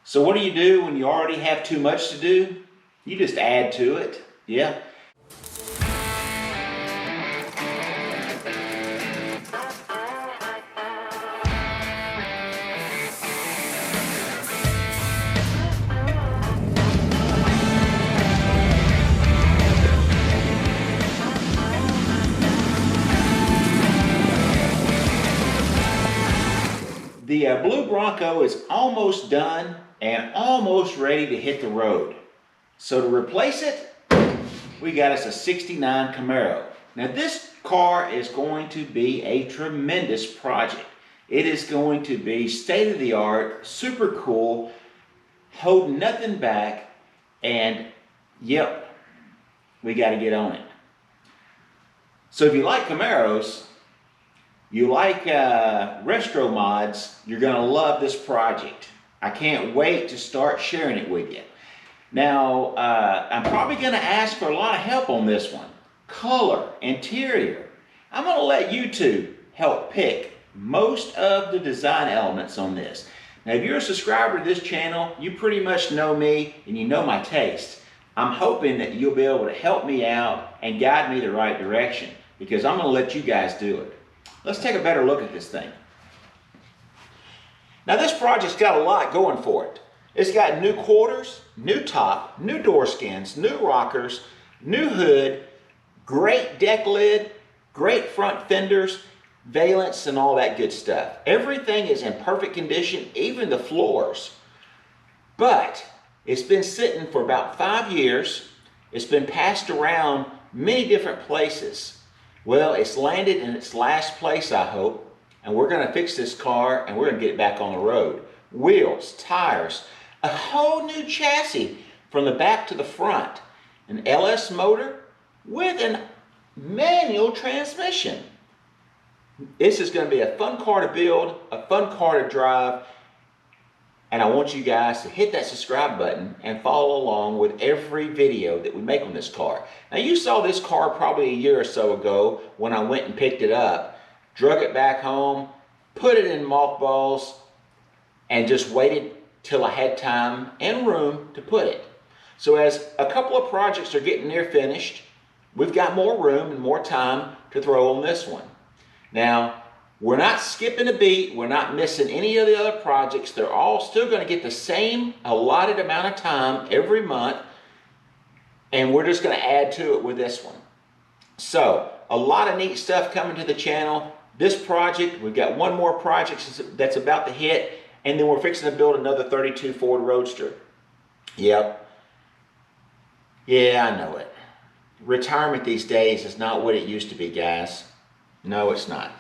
So what do you do when you already have too much to do? You just add to it. Yeah. The blue Bronco is almost done and almost ready to hit the road. So to replace it, we got us a '69 Camaro. Now this car is going to be a tremendous project. It is going to be state-of-the-art, super cool, hold nothing back, and yep, we got to get on it. So if you like Camaros, you like Restromods, you're going to love this project. I can't wait to start sharing it with you. Now, I'm probably going to ask for a lot of help on this one. Color, interior. I'm going to let YouTube help pick most of the design elements on this. Now, if you're a subscriber to this channel, you pretty much know me and you know my taste. I'm hoping that you'll be able to help me out and guide me the right direction, because I'm going to let you guys do it. Let's take a better look at this thing. Now this project's got a lot going for it. It's got new quarters, new top, new door skins, new rockers, new hood, great deck lid, great front fenders, valance, and all that good stuff. Everything is in perfect condition, even the floors. But it's been sitting for about 5 years. It's been passed around many different places. Well, it's landed in its last place, I hope, and we're going to fix this car and we're going to get it back on the road. Wheels, tires, a whole new chassis from the back to the front, an LS motor with a manual transmission. This is going to be a fun car to build, a fun car to drive, and I want you guys to hit that subscribe button and follow along with every video that we make on this car. Now you saw this car probably a year or so ago when I went and picked it up, drug it back home, put it in mothballs, and just waited till I had time and room to put it. So as a couple of projects are getting near finished, we've got more room and more time to throw on this one. Now, we're not skipping a beat. We're not missing any of the other projects. They're all still going to get the same allotted amount of time every month, and we're just going to add to it with this one. So, a lot of neat stuff coming to the channel. This project, we've got one more project that's about to hit, and then we're fixing to build another 32 Ford Roadster. Yep. Yeah, I know it. Retirement these days is not what it used to be, guys. No, it's not.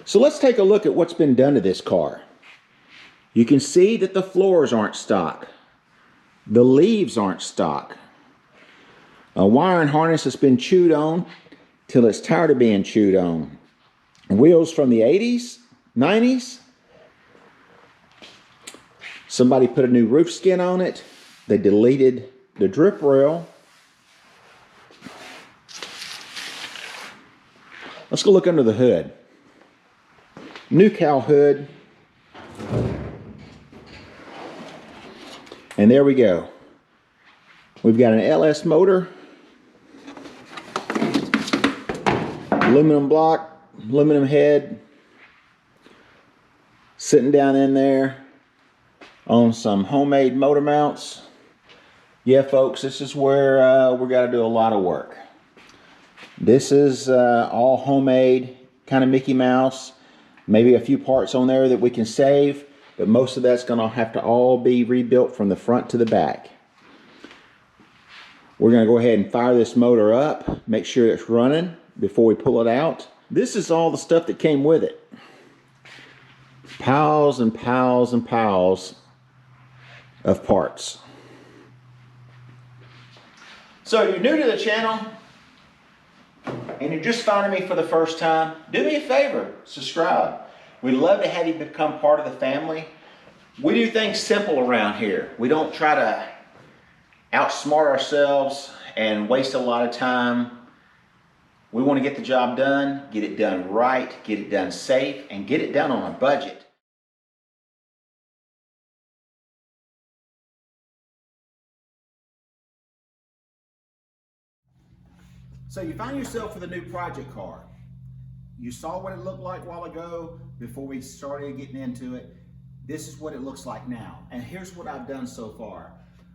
So let's take a look at what's been done to this car. You can see that the floors aren't stock. The leaves aren't stock. A wiring harness has been chewed on till it's tired of being chewed on. Wheels from the 80s, 90s. Somebody put a new roof skin on it. They deleted the drip rail. Let's go look under the hood. New cowl hood. And there we go. We've got an LS motor. Aluminum block, aluminum head. Sitting down in there on some homemade motor mounts. Yeah, folks, this is where we got to do a lot of work. This is all homemade, kind of Mickey Mouse. Maybe a few parts on there that we can save, but most of that's going to have to all be rebuilt from the front to the back. We're going to go ahead and fire this motor up, make sure it's running before we pull it out. This is all the stuff that came with it. Piles and piles and piles of parts. So if you're new to the channel and you're just finding me for the first time, do me a favor, subscribe. We'd love to have you become part of the family. We do things simple around here. We don't try to outsmart ourselves and waste a lot of time. We want to get the job done, get it done right, get it done safe, and get it done on a budget. So you find yourself with a new project car. You saw what it looked like a while ago before we started getting into it. This is what it looks like now. And here's what I've done so far.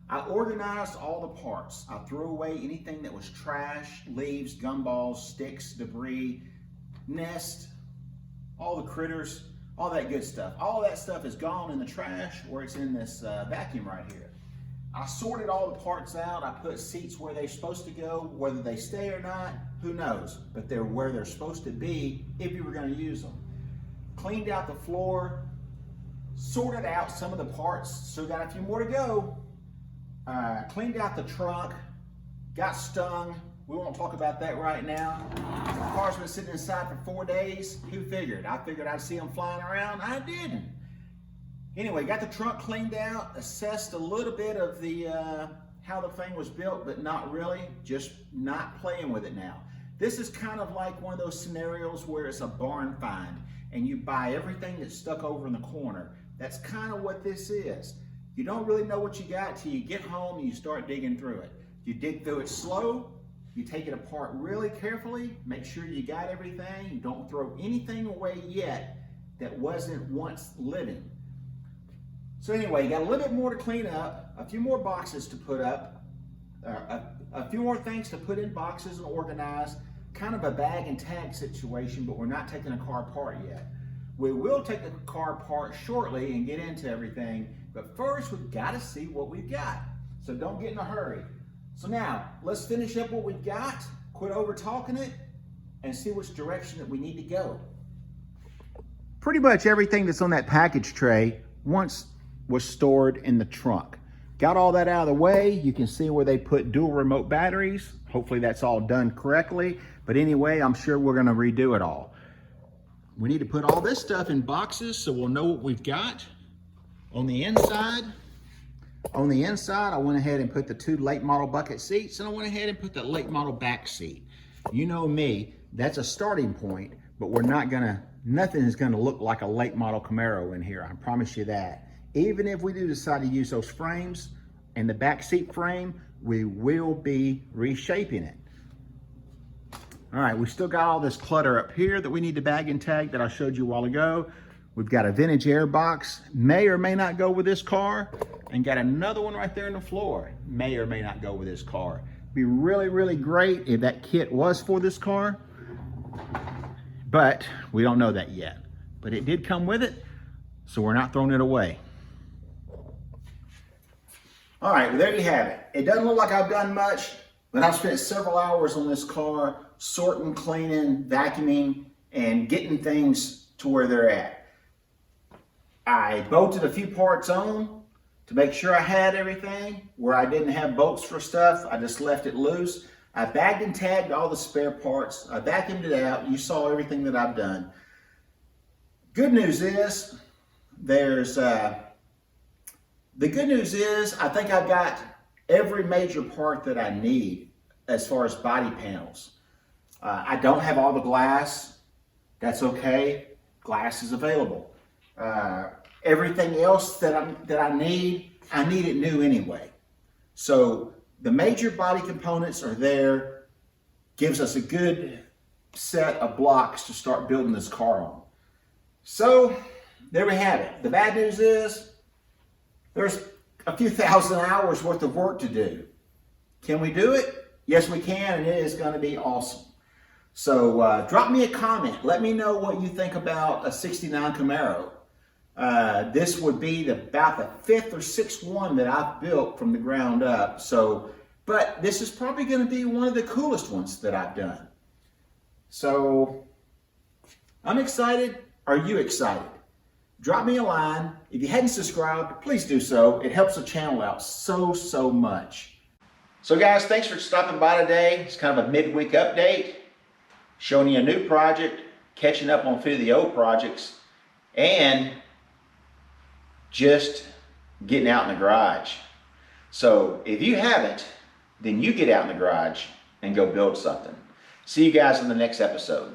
I organized all the parts. I threw away anything that was trash, leaves, gumballs, sticks, debris, nest, all the critters, all that good stuff. All that stuff is gone in the trash, or it's in this vacuum right here. I sorted all the parts out. I put seats where they're supposed to go. Whether they stay or not, who knows? But they're where they're supposed to be if you were going to use them. Cleaned out the floor, sorted out some of the parts, still got a few more to go. Cleaned out the trunk, got stung. We won't talk about that right now. The car's been sitting inside for 4 days. Who figured? I figured I'd see them flying around. I didn't. Anyway, got the trunk cleaned out, assessed a little bit of the how the thing was built, but not really, just not playing with it now. This is kind of like one of those scenarios where it's a barn find and you buy everything that's stuck over in the corner. That's kind of what this is. You don't really know what you got till you get home and you start digging through it. You dig through it slow, you take it apart really carefully, make sure you got everything, you don't throw anything away yet that wasn't once living. So anyway, you got a little bit more to clean up, a few more boxes to put up, a few more things to put in boxes and organize, kind of a bag and tag situation, but we're not taking a car apart yet. We will take the car apart shortly and get into everything, but first we've got to see what we've got. So don't get in a hurry. So now, let's finish up what we've got, quit over talking it, and see which direction that we need to go. Pretty much everything that's on that package tray once was stored in the trunk. Got all that out of the way. You can see where they put dual remote batteries. Hopefully that's all done correctly. But anyway, I'm sure we're gonna redo it all. We need to put all this stuff in boxes so we'll know what we've got. On the inside, I went ahead and put the 2 late model bucket seats, and I went ahead and put the late model back seat. You know me, that's a starting point, but nothing is gonna look like a late model Camaro in here, I promise you that. Even if we do decide to use those frames and the back seat frame, we will be reshaping it. All right, we still got all this clutter up here that we need to bag and tag that I showed you a while ago. We've got a vintage air box, may or may not go with this car, and got another one right there on the floor, may or may not go with this car. Be really, really great if that kit was for this car, but we don't know that yet. But it did come with it, so we're not throwing it away. All right, well, there you have it. It doesn't look like I've done much, but I've spent several hours on this car sorting, cleaning, vacuuming, and getting things to where they're at. I bolted a few parts on to make sure I had everything. Where I didn't have bolts for stuff, I just left it loose. I bagged and tagged all the spare parts. I vacuumed it out. You saw everything that I've done. Good news is, the good news is I think I've got every major part that I need as far as body panels. I don't have all the glass. That's okay. Glass is available. Everything else that I need it new anyway. So the major body components are there. Gives us a good set of blocks to start building this car on. So there we have it. The bad news is there's a few thousand hours worth of work to do. Can we do it? Yes, we can, and it is going to be awesome. So drop me a comment. Let me know what you think about a 69 Camaro. This would be about the 5th or 6th one that I've built from the ground up. So, but this is probably going to be one of the coolest ones that I've done. So I'm excited. Are you excited? Drop me a line. If you hadn't subscribed, please do so. It helps the channel out so much. So guys, thanks for stopping by today. It's kind of a midweek update, showing you a new project, catching up on a few of the old projects, and just getting out in the garage. So if you haven't, then you get out in the garage and go build something. See you guys in the next episode.